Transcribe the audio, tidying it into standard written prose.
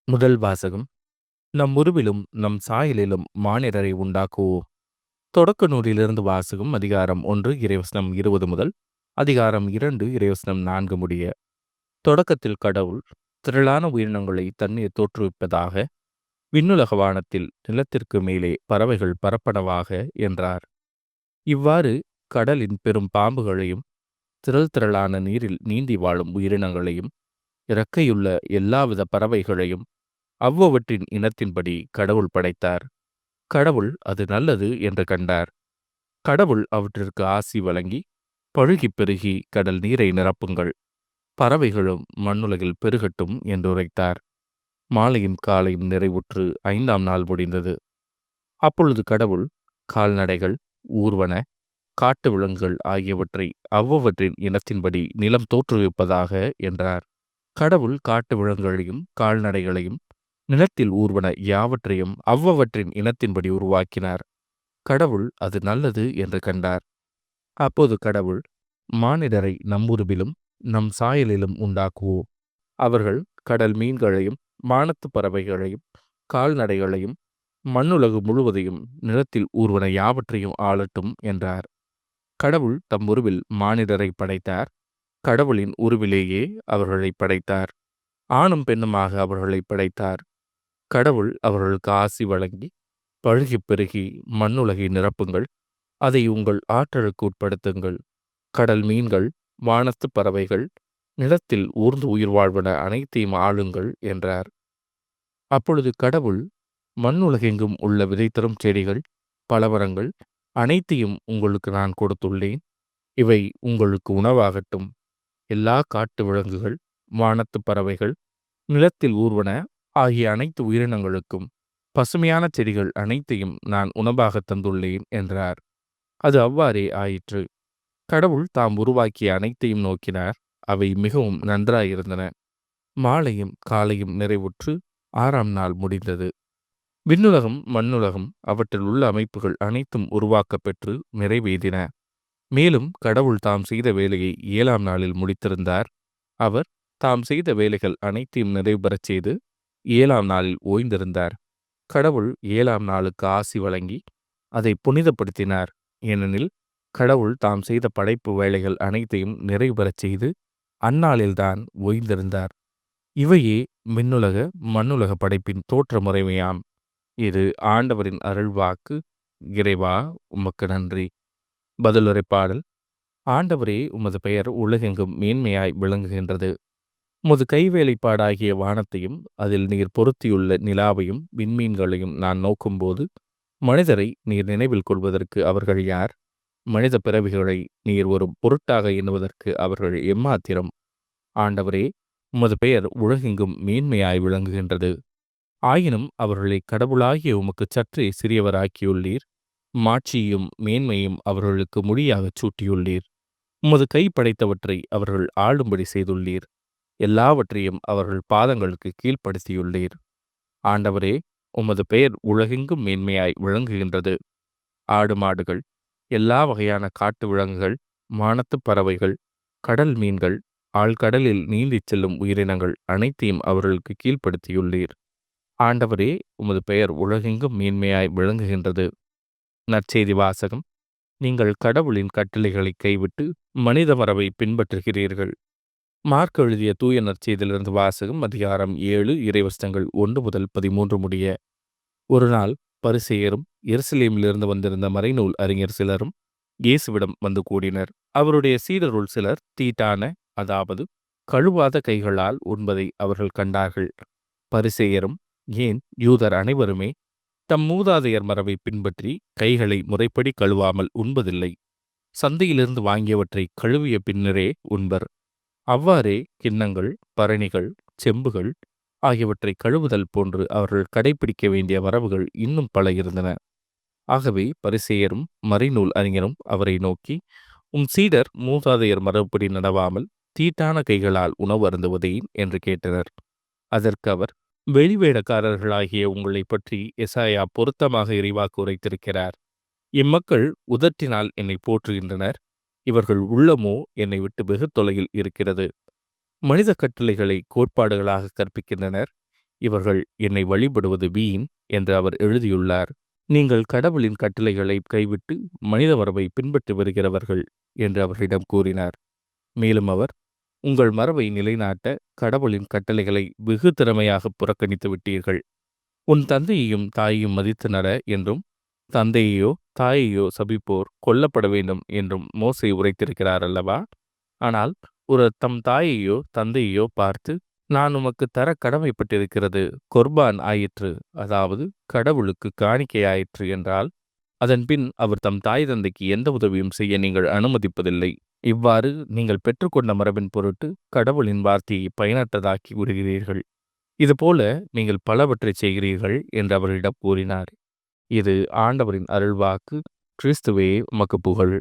முதல் வாசகம். நம் உருவிலும் நம் சாயலிலும் மானிடரை உண்டாக்குவோம். தொடக்க நூலிலிருந்து வாசகம். அதிகாரம் 1 இறைவசனம் 20 முதல் அதிகாரம் 2 இறைவசனம் 4 முடிய. தொடக்கத்தில் கடவுள் திரளான உயிரினங்களை தண்ணீர் தோற்றுவிப்பதாக, விண்ணுலக வானத்தில் நிலத்திற்கு மேலே பறவைகள் பரப்பனவாக என்றார். இவ்வாறு கடலின் பெரும் பாம்புகளையும் திரள் திரளான நீரில் நீந்தி வாழும் உயிரினங்களையும் இறக்கையுள்ள எல்லாவித பறவைகளையும் அவ்வவற்றின் இனத்தின்படி கடவுள் படைத்தார். கடவுள் அது நல்லது என்று கண்டார். கடவுள் அவற்றிற்கு ஆசி வழங்கி, பழுகிப் பெருகி கடல் நீரை நிரப்புங்கள், பறவைகளும் மண்ணுலகில் பெருகட்டும் என்று உரைத்தார். மாலையும் காலையும் நிறைவுற்று 5ஆம் நாள் முடிந்தது. அப்பொழுது கடவுள் கால்நடைகள், ஊர்வன, காட்டு விலங்குகள் ஆகியவற்றை அவ்வவற்றின் இனத்தின்படி நிலம் தோற்றுவிப்பதாக என்றார். கடவுள் காட்டு விலங்குகளையும் கால்நடைகளையும் நிலத்தில் ஊர்வன யாவற்றையும் அவ்வவற்றின் இனத்தின்படி உருவாக்கினார். கடவுள் அது நல்லது என்று கண்டார். அப்போது கடவுள், மானிடரை நம் உருவிலும் நம் சாயலிலும் உண்டாக்குவோம். அவர்கள் கடல் மீன்களையும் வானத்து பறவைகளையும் கால்நடைகளையும் மண்ணுலகு முழுவதையும் நிலத்தில் ஊர்வன யாவற்றையும் ஆளட்டும் என்றார். கடவுள் தம் உருவில் மானிடரை படைத்தார். கடவுளின் உருவிலேயே அவர்களை படைத்தார். ஆணும் பெண்ணுமாக அவர்களை படைத்தார். கடவுள் அவர்களுக்கு ஆசி வழங்கி, பழுகிப் பெருகி மண்ணுலகை நிரப்புங்கள், அதை உங்கள் ஆற்றலுக்கு உட்படுத்துங்கள், கடல் மீன்கள், வானத்து பறவைகள், நிலத்தில் ஊர்ந்து உயிர் வாழ்வன அனைத்தையும் ஆளுங்கள் என்றார். அப்பொழுது கடவுள், மண்ணுலகெங்கும் உள்ள விதை தரும் செடிகள், பலவரங்கள் அனைத்தையும் உங்களுக்கு நான் கொடுத்துள்ளேன். இவை உங்களுக்கு உணவாகட்டும். எல்லா காட்டு விலங்குகள், வானத்து பறவைகள், நிலத்தில் ஊர்வன ஆகிய அனைத்து உயிரினங்களுக்கும் பசுமையான செடிகள் அனைத்தையும் நான் உணவாக தந்துள்ளேன் என்றார். அது அவ்வாறே ஆயிற்று. கடவுள் தாம் உருவாக்கிய அனைத்தையும் நோக்கினார். அவை மிகவும் நன்றாயிருந்தன. மாலையும் காலையும் நிறைவுற்று 6ஆம் நாள் முடிந்தது. விண்ணுலகம் மண்ணுலகம் அவற்றில் உள்ள அமைப்புகள் அனைத்தும் உருவாக்கப் பெற்று நிறைவேறின. மேலும் கடவுள் தாம் செய்த வேலையை 7ஆம் நாளில் முடித்திருந்தார். அவர் தாம் செய்த வேலைகள் அனைத்தையும் நிறைவு பெறச் செய்து 7ஆம் நாளில் ஓய்ந்திருந்தார். கடவுள் 7ஆம் நாளுக்கு ஆசி வழங்கி அதை புனிதப்படுத்தினார். ஏனெனில் கடவுள் தாம் செய்த படைப்பு வேலைகள் அனைத்தையும் நிறைவு பெறச் செய்து அந்நாளில்தான் ஓய்ந்திருந்தார். இவையே விண்ணுலக மண்ணுலக படைப்பின் தோற்ற முறைமையாம். இது ஆண்டவரின் அருள்வாக்கு. இறைவா, உமக்கு நன்றி. பதிலுரை பாடல். ஆண்டவரே, உமது பெயர் உலகெங்கும் மேன்மையாய் விளங்குகின்றது. உமது கைவேலைப்பாடாகிய வானத்தையும் அதில் நீர் பொருத்தியுள்ள நிலாவையும் விண்மீன்களையும் நான் நோக்கும்போது, மனிதரை நீர் நினைவில் கொள்வதற்கு அவர்கள் யார்? மனித பிறவிகளை நீர் ஒரு பொருட்டாக எண்ணுவதற்கு அவர்கள் எம்மாத்திரம்? ஆண்டவரே, உமது பெயர் உலகெங்கும் மேன்மையாய் விளங்குகின்றது. ஆயினும் அவர்களை கடவுளாகிய உமக்கு சற்றே சிறியவராக்கியுள்ளீர். மாட்சியும் மேன்மையும் அவர்களுக்கு முடியாகச் சூட்டியுள்ளீர். உமது கை படைத்தவற்றை அவர்கள் ஆளும்படி செய்துள்ளீர். எல்லாவற்றையும் அவர்கள் பாதங்களுக்கு கீழ்ப்படுத்தியுள்ளீர். ஆண்டவரே, உமது பெயர் உலகெங்கும் மேன்மையாய் விளங்குகின்றது. ஆடு மாடுகள், எல்லா வகையான காட்டு விலங்குகள், வானத்து பறவைகள், கடல் மீன்கள், ஆழ்கடலில் நீந்திச் செல்லும் உயிரினங்கள் அனைத்தையும் அவர்களுக்கு கீழ்ப்படுத்தியுள்ளீர். ஆண்டவரே, உமது பெயர் உலகெங்கும் மேன்மையாய் விளங்குகின்றது. நற்செய்தி வாசகம். நீங்கள் கடவுளின் கட்டளைகளை கைவிட்டு மனித மரபை பின்பற்றுகிறீர்கள். மார்க் எழுதிய தூய நற்செய்தியிலிருந்து வாசகம். அதிகாரம் 7 இறைவசனங்கள் 1 முதல் 13 முடிய. ஒரு நாள் பரிசேயரும் எருசலேமிலிருந்து வந்திருந்த மறைநூல் அறிஞர் சிலரும் இயேசுவிடம் வந்து கூடினர். அவருடைய சீடருள் சிலர் தீட்டான, அதாவது கழுவாத கைகளால் உண்பதை அவர்கள் கண்டார்கள். பரிசேயரும் ஏன் யூதர் அனைவருமே தம் மூதாதையர் மரபை பின்பற்றி கைகளை முறைப்படி கழுவாமல் உண்பதில்லை. சந்தையிலிருந்து வாங்கியவற்றை கழுவிய பின்னரே உண்பர். அவ்வாறே கிண்ணங்கள், பரணிகள், செம்புகள் ஆகியவற்றை கழுவுதல் போன்று அவர்கள் கடைபிடிக்க வேண்டிய வரவுகள் இன்னும் பல இருந்தன. ஆகவே பரிசேயரும் மறைநூல் அறிஞரும் அவரை நோக்கி, உம் சீடர் மூதாதையர் மரபுப்படி நடவாமல் தீட்டான கைகளால் உணவு அருந்துவதேன் என்று கேட்டனர். அதற்கு அவர், வெளிவேடக்காரர்களாகிய உங்களைப் பற்றி எசாயா பொருத்தமாக இறைவாக்கு உரைத்திருக்கிறார். இம்மக்கள் உதட்டினால் என்னை போற்றுகின்றனர், இவர்கள் உள்ளமோ என்னை விட்டு வெகு தொலையில் இருக்கிறது. மனித கட்டளைகளை கோட்பாடுகளாக கற்பிக்கின்றனர். இவர்கள் என்னை வழிபடுவது வீண் என்று அவர் எழுதியுள்ளார். நீங்கள் கடவுளின் கட்டளைகளை கைவிட்டு மனித மரபை பின்பற்றி வருகிறவர்கள் என்று அவர்களிடம் கூறினார். மேலும் அவர், உங்கள் மரபை நிலைநாட்ட கடவுளின் கட்டளைகளை வெகு திறமையாக புறக்கணித்து விட்டீர்கள். உன் தந்தையையும் தாயையும் மதித்து நட என்றும், தந்தையையோ தாயையோ சபிப்போர் கொல்லப்பட வேண்டும் என்றும் மோசே உரைத்திருக்கிறார் அல்லவா? ஆனால் ஒரு தம் தாயையோ தந்தையையோ பார்த்து, நான் உமக்கு தர கடமைப்பட்டிருக்கிறது கொர்பான் ஆயிற்று, அதாவது கடவுளுக்கு காணிக்கையாயிற்று என்றால், அதன்பின் அவர் தம் தாய் தந்தைக்கு எந்த உதவியும் செய்ய நீங்கள் அனுமதிப்பதில்லை. இவ்வாறு நீங்கள் பெற்றுக்கொண்ட மரபின் பொருட்டு கடவுளின் வார்த்தையை பயனற்றதாக்கி விடுகிறீர்கள். இதுபோல நீங்கள் பலவற்றை செய்கிறீர்கள் என்று அவர்களிடம் கூறினார். இது ஆண்டவரின் அருள்வாக்கு. கிறிஸ்துவே உமக்கு புகழ்.